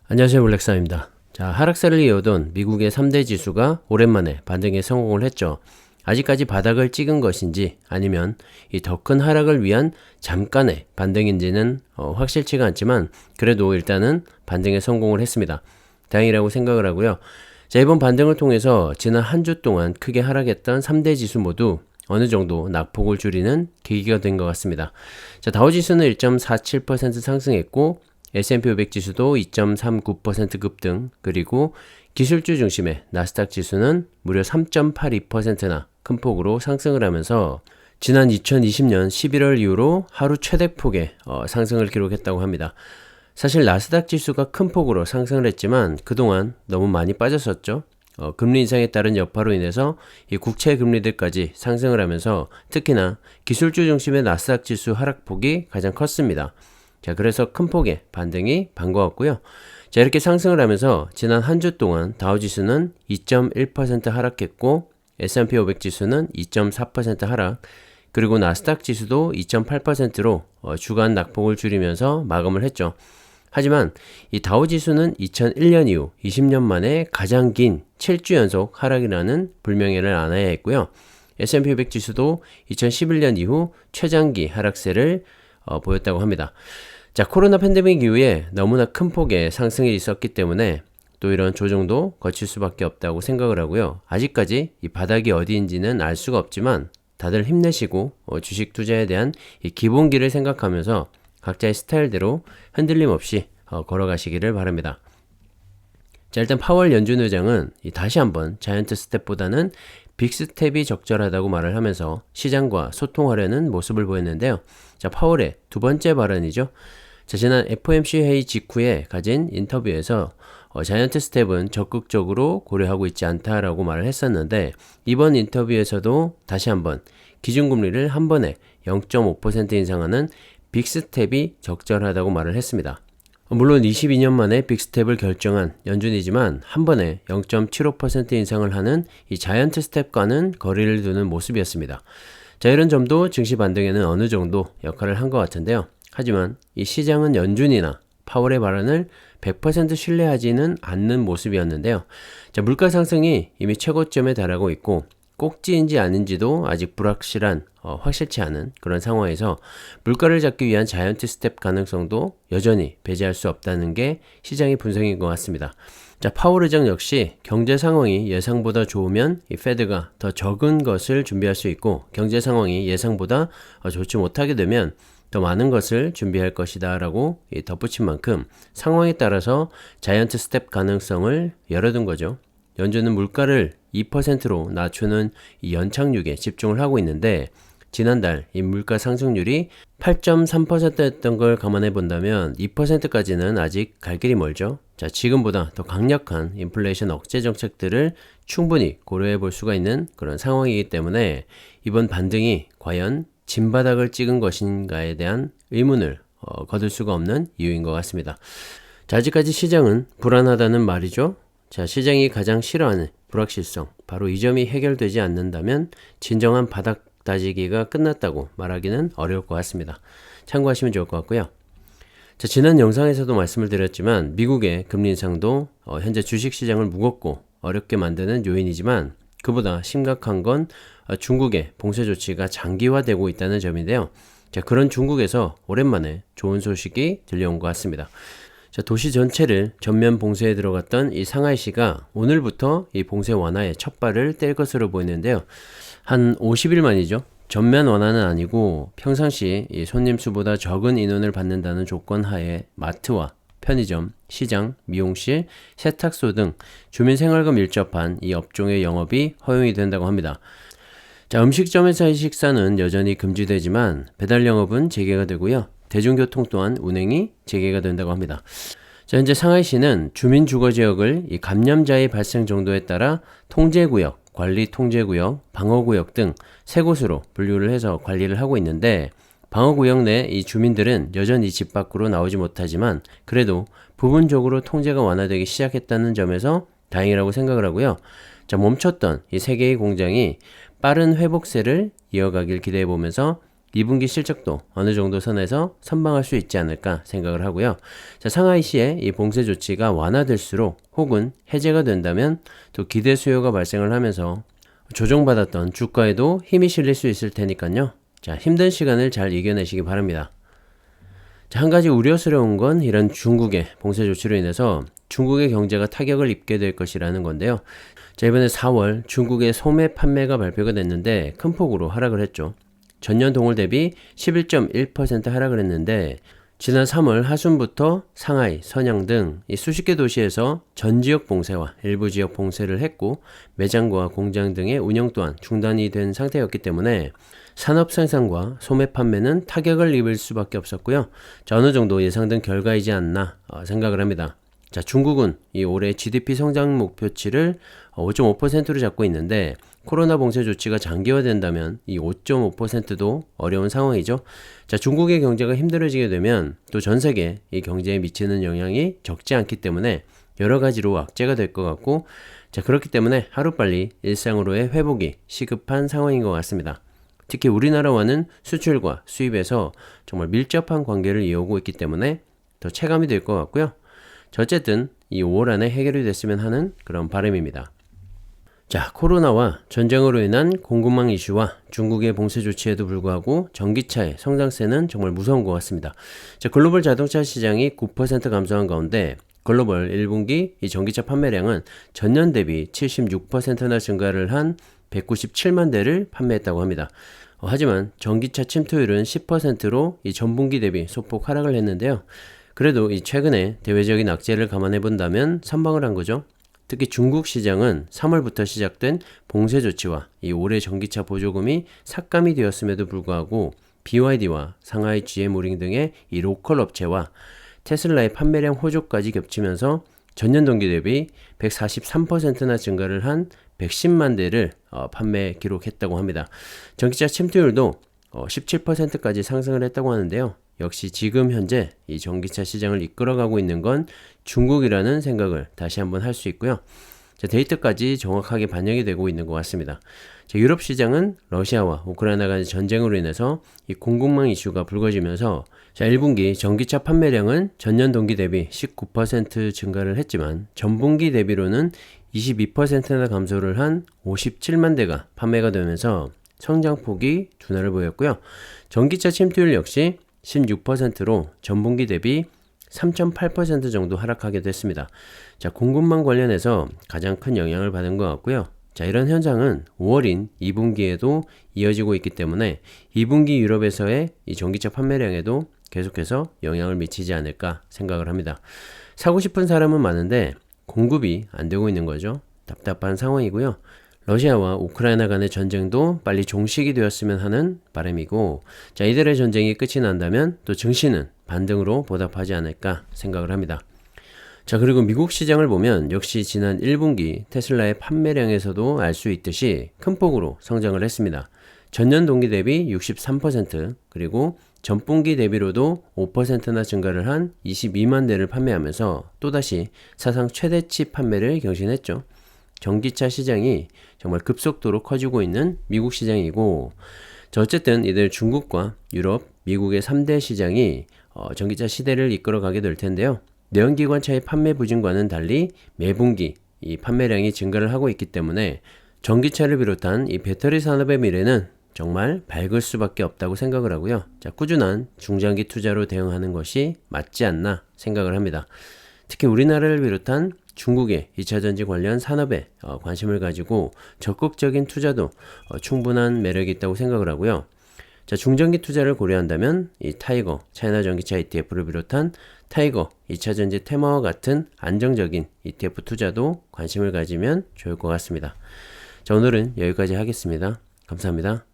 안녕하세요, 블랙사입니다. 자, 하락세를 이어던 미국의 3대 지수가 오랜만에 반등에 성공을 했죠. 아직까지 바닥을 찍은 것인지 아니면 이 더 큰 하락을 위한 잠깐의 반등인지는 확실치가 않지만 그래도 일단은 반등에 성공을 했습니다. 다행이라고 생각을 하고요. 자, 이번 반등을 통해서 지난 한 주 동안 크게 하락했던 3대 지수 모두 어느 정도 낙폭을 줄이는 계기가 된 것 같습니다. 자, 다우지수는 1.47% 상승했고 S&P 500 지수도 2.39% 급등, 그리고 기술주 중심의 나스닥 지수는 무려 3.82%나 큰 폭으로 상승을 하면서 지난 2020년 11월 이후로 하루 최대폭의 상승을 기록했다고 합니다. 사실 나스닥 지수가 큰 폭으로 상승을 했지만 그동안 너무 많이 빠졌었죠. 금리 인상에 따른 여파로 인해서 이 국채 금리들까지 상승을 하면서 특히나 기술주 중심의 나스닥 지수 하락폭이 가장 컸습니다. 자, 그래서 큰 폭의 반등이 반가웠고요. 자, 이렇게 상승을 하면서 지난 한 주 동안 다우지수는 2.1% 하락했고 S&P 500 지수는 2.4% 하락, 그리고 나스닥 지수도 2.8%로 주간 낙폭을 줄이면서 마감을 했죠. 하지만 이 다우지수는 2001년 이후 20년 만에 가장 긴 7주 연속 하락이라는 불명예를 안아야 했고요. S&P 500 지수도 2011년 이후 최장기 하락세를 보였다고 합니다. 자, 코로나 팬데믹 이후에 너무나 큰 폭의 상승이 있었기 때문에 또 이런 조정도 거칠 수밖에 없다고 생각을 하고요. 아직까지 이 바닥이 어디인지는 알 수가 없지만 다들 힘내시고 주식 투자에 대한 이 기본기를 생각하면서 각자의 스타일대로 흔들림 없이 걸어가시기를 바랍니다. 자, 일단 파월 연준 의장은 다시 한번 자이언트 스텝보다는 빅 스텝이 적절하다고 말을 하면서 시장과 소통하려는 모습을 보였는데요. 자, 파월의 두 번째 발언이죠. 자, 지난 FOMC 회의 직후에 가진 인터뷰에서 자이언트 스텝은 적극적으로 고려하고 있지 않다라고 말을 했었는데 이번 인터뷰에서도 다시 한번 기준금리를 한 번에 0.5% 인상하는 빅 스텝이 적절하다고 말을 했습니다. 물론 22년 만에 빅스텝을 결정한 연준이지만 한 번에 0.75% 인상을 하는 이 자이언트 스텝과는 거리를 두는 모습이었습니다. 자, 이런 점도 증시 반등에는 어느 정도 역할을 한 것 같은데요. 하지만 이 시장은 연준이나 파월의 발언을 100% 신뢰하지는 않는 모습이었는데요. 자, 물가 상승이 이미 최고점에 달하고 있고 꼭지인지 아닌지도 아직 불확실한 확실치 않은 그런 상황에서 물가를 잡기 위한 자이언트 스텝 가능성도 여전히 배제할 수 없다는 게 시장의 분석인 것 같습니다. 자, 파월 의장 역시 경제 상황이 예상보다 좋으면 이 페드가 더 적은 것을 준비할 수 있고 경제 상황이 예상보다 좋지 못하게 되면 더 많은 것을 준비할 것이다 라고 덧붙인 만큼 상황에 따라서 자이언트 스텝 가능성을 열어둔 거죠. 연준은 물가를 2%로 낮추는 이 연착륙에 집중을 하고 있는데 지난달 이 물가 상승률이 8.3%였던 걸 감안해 본다면 2%까지는 아직 갈 길이 멀죠. 자, 지금보다 더 강력한 인플레이션 억제 정책들을 충분히 고려해 볼 수가 있는 그런 상황이기 때문에 이번 반등이 과연 진바닥을 찍은 것인가에 대한 의문을 거둘 수가 없는 이유인 것 같습니다. 자, 아직까지 시장은 불안하다는 말이죠. 자, 시장이 가장 싫어하는 불확실성, 바로 이 점이 해결되지 않는다면 진정한 바닥 다지기가 끝났다고 말하기는 어려울 것 같습니다. 참고하시면 좋을 것 같고요. 자, 지난 영상에서도 말씀을 드렸지만 미국의 금리 인상도 현재 주식시장을 무겁고 어렵게 만드는 요인이지만 그보다 심각한 건 중국의 봉쇄 조치가 장기화되고 있다는 점인데요. 자, 그런 중국에서 오랜만에 좋은 소식이 들려온 것 같습니다. 자, 도시 전체를 전면 봉쇄에 들어갔던 이 상하이시가 오늘부터 이 봉쇄 완화에 첫 발을 뗄 것으로 보이는데요. 한 50일 만이죠. 전면 완화는 아니고 평상시 이 손님 수보다 적은 인원을 받는다는 조건 하에 마트와 편의점, 시장, 미용실, 세탁소 등 주민 생활과 밀접한 이 업종의 영업이 허용이 된다고 합니다. 자, 음식점에서의 식사는 여전히 금지되지만 배달 영업은 재개가 되고요. 대중교통 또한 운행이 재개가 된다고 합니다. 자, 현재 상하이시는 주민 주거 지역을 이 감염자의 발생 정도에 따라 통제구역, 관리 통제구역, 방어구역 등 세 곳으로 분류를 해서 관리를 하고 있는데 방어구역 내 이 주민들은 여전히 집 밖으로 나오지 못하지만 그래도 부분적으로 통제가 완화되기 시작했다는 점에서 다행이라고 생각을 하고요. 자, 멈췄던 이 세 개의 공장이 빠른 회복세를 이어가길 기대해 보면서 2분기 실적도 어느 정도 선에서 선방할 수 있지 않을까 생각을 하고요. 자, 상하이시의 이 봉쇄 조치가 완화될수록 혹은 해제가 된다면 또 기대 수요가 발생을 하면서 조정받았던 주가에도 힘이 실릴 수 있을 테니까요. 자, 힘든 시간을 잘 이겨내시기 바랍니다. 자, 한 가지 우려스러운 건 이런 중국의 봉쇄 조치로 인해서 중국의 경제가 타격을 입게 될 것이라는 건데요. 자, 이번에 4월 중국의 소매 판매가 발표가 됐는데 큰 폭으로 하락을 했죠. 전년 동월 대비 11.1% 하락을 했는데 지난 3월 하순부터 상하이, 선양 등 이 수십 개 도시에서 전 지역 봉쇄와 일부 지역 봉쇄를 했고 매장과 공장 등의 운영 또한 중단이 된 상태였기 때문에 산업 생산과 소매 판매는 타격을 입을 수밖에 없었고요. 자, 어느 정도 예상된 결과이지 않나 생각을 합니다. 자, 중국은 이 올해 GDP 성장 목표치를 5.5%로 잡고 있는데 코로나 봉쇄 조치가 장기화된다면 이 5.5%도 어려운 상황이죠. 자, 중국의 경제가 힘들어지게 되면 또 전 세계 이 경제에 미치는 영향이 적지 않기 때문에 여러 가지로 악재가 될 것 같고, 자, 그렇기 때문에 하루빨리 일상으로의 회복이 시급한 상황인 것 같습니다. 특히 우리나라와는 수출과 수입에서 정말 밀접한 관계를 이어오고 있기 때문에 더 체감이 될 것 같고요. 자, 어쨌든 이 5월 안에 해결이 됐으면 하는 그런 바람입니다. 자, 코로나와 전쟁으로 인한 공급망 이슈와 중국의 봉쇄 조치에도 불구하고 전기차의 성장세는 정말 무서운 것 같습니다. 자, 글로벌 자동차 시장이 9% 감소한 가운데 글로벌 1분기 이 전기차 판매량은 전년 대비 76%나 증가를 한 197만 대를 판매했다고 합니다. 하지만 전기차 침투율은 10%로 이 전분기 대비 소폭 하락을 했는데요. 그래도 이 최근에 대외적인 악재를 감안해 본다면 선방을 한 거죠. 특히 중국 시장은 3월부터 시작된 봉쇄 조치와 이 올해 전기차 보조금이 삭감이 되었음에도 불구하고 BYD와 상하이 GM오링 등의 이 로컬 업체와 테슬라의 판매량 호조까지 겹치면서 전년 동기 대비 143%나 증가를 한 110만 대를 판매 기록했다고 합니다. 전기차 침투율도 17%까지 상승을 했다고 하는데요. 역시 지금 현재 이 전기차 시장을 이끌어가고 있는 건 중국이라는 생각을 다시 한번 할 수 있고요. 자, 데이터까지 정확하게 반영이 되고 있는 것 같습니다. 자, 유럽 시장은 러시아와 우크라이나 간의 전쟁으로 인해서 이 공급망 이슈가 불거지면서 자, 1분기 전기차 판매량은 전년 동기 대비 19% 증가를 했지만 전분기 대비로는 22%나 감소를 한 57만 대가 판매가 되면서 성장폭이 둔화를 보였고요. 전기차 침투율 역시 16%로 전분기 대비 3.8% 정도 하락하게 됐습니다. 자, 공급망 관련해서 가장 큰 영향을 받은 것 같고요. 자, 이런 현상은 5월인 2분기에도 이어지고 있기 때문에 2분기 유럽에서의 이 전기차 판매량에도 계속해서 영향을 미치지 않을까 생각을 합니다. 사고 싶은 사람은 많은데 공급이 안 되고 있는 거죠. 답답한 상황이고요. 러시아와 우크라이나 간의 전쟁도 빨리 종식이 되었으면 하는 바람이고, 자, 이들의 전쟁이 끝이 난다면 또 증시는 반등으로 보답하지 않을까 생각을 합니다. 자, 그리고 미국 시장을 보면 역시 지난 1분기 테슬라의 판매량에서도 알 수 있듯이 큰 폭으로 성장을 했습니다. 전년 동기 대비 63%, 그리고 전분기 대비로도 5%나 증가를 한 22만 대를 판매하면서 또다시 사상 최대치 판매를 경신했죠. 전기차 시장이 정말 급속도로 커지고 있는 미국 시장이고, 자, 어쨌든 이들 중국과 유럽, 미국의 3대 시장이 전기차 시대를 이끌어가게 될 텐데요. 내연기관차의 판매 부진과는 달리 매분기 이 판매량이 증가를 하고 있기 때문에 전기차를 비롯한 이 배터리 산업의 미래는 정말 밝을 수밖에 없다고 생각을 하고요. 자, 꾸준한 중장기 투자로 대응하는 것이 맞지 않나 생각을 합니다. 특히 우리나라를 비롯한 중국의 2차전지 관련 산업에 관심을 가지고 적극적인 투자도 충분한 매력이 있다고 생각을 하고요. 자, 중장기 투자를 고려한다면 이 타이거, 차이나 전기차 ETF를 비롯한 타이거, 2차전지 테마와 같은 안정적인 ETF 투자도 관심을 가지면 좋을 것 같습니다. 자, 오늘은 여기까지 하겠습니다. 감사합니다.